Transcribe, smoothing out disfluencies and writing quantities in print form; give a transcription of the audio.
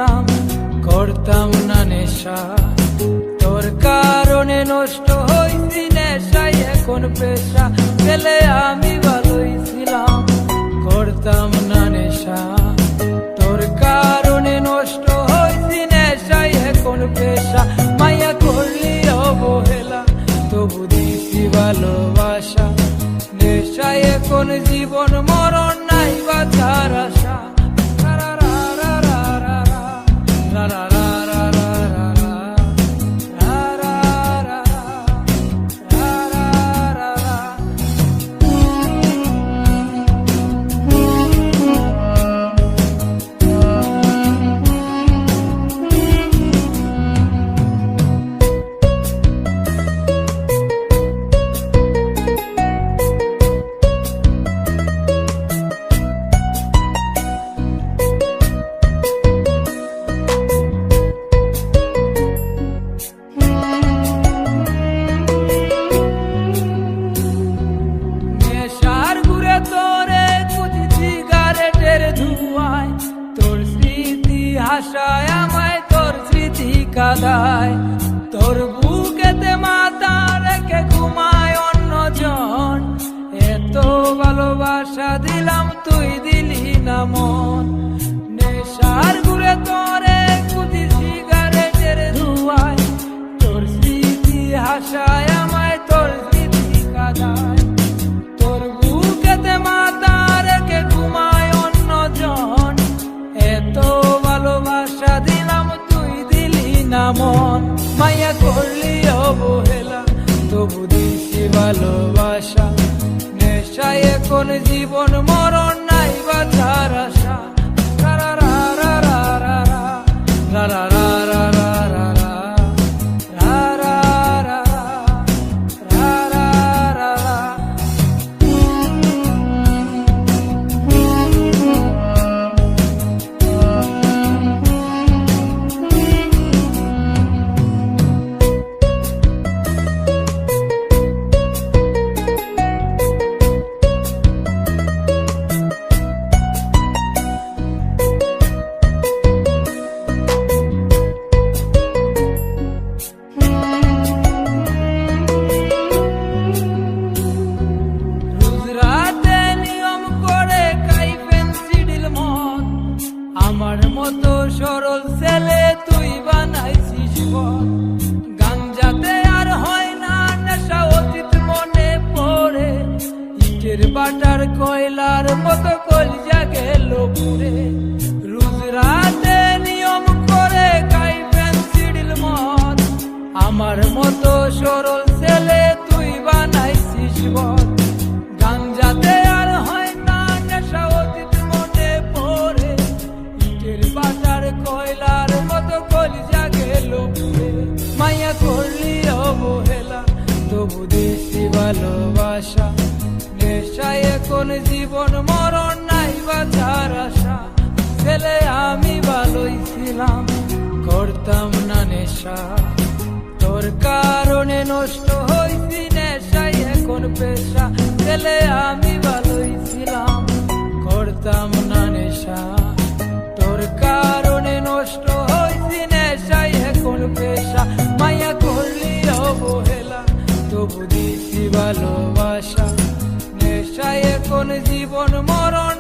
ছিলাম, করতাম না নেশা। তোর কারণে নষ্ট হইছি নেশায় এখন পেশা, ছেলে আমি ভালোই ছিলাম, করতাম না নেশা। তোর কারণে নষ্ট হইছি নেশায় এখন পেশা, মায়া করলি অবহেলা তবু দিছি ভালোবাসা। নেশায় এখন জীবন মরণ নাই বাঁচার আশা। আশায় আমায় তোর স্মৃতি কাঁদায়, তোর বুকেতে মাথা রেখে ঘুমায় অন্যজন। এত ভালোবাসা দিলাম তুই দিলি না মন। নেশার ঘুরে তোরে কুচি সিগারেটের ধুয়ায়, তোর স্মৃতি আশায় আমায় তোর স্মৃতি কাঁদায়, তোর বুকেতে মাথা রেখে ঘুমায় অন্যজন। এত ভালোবাসা দিলাম তুই দিলি না মন, মায়া করলি অবহেলা তবু দিছি ভালোবাসা। নেশায় এখন জীবন মরণ নাই বাঁচার আশা। আমার মতো সরল ছেলে তুই বানাইছিস পথ, গাঞ্জাতে আর হয় না নেশা অতীত মনে পড়ে। ইটের বাটার কয়লার মতো কলিজা গেল পুড়ে। রোজ রাতে নিয়ম করে খাই পেন্সিডিল মদ, আমার মতো সরল ছেলে তুই বানাইছিস পথ, গাঞ্জাতে আর হয় না নেশা অতীত মনে পড়ে। বাটার কয়লার মতো কলিজা গেল পুড়ে, মায়া করলি অবহেলা তবু দিছি ভালোবাসা। নেশায় এখন জীবন মরণ নাই বাঁচার আশা, ছেলে আমি ভালোই ছিলাম, করতাম না নেশা। তোর কারণে নষ্ট হইছি নেশায় এখন পেশা, ছেলে আমি ভালোই ছিলাম, করতাম না নেশা। তোর কারণে নষ্ট হইছি নেশায় এখন পেশা, মায়া করলি অবহেলা তবু দিছি ভালোবাসা। নেশায় এখন জীবন মরণ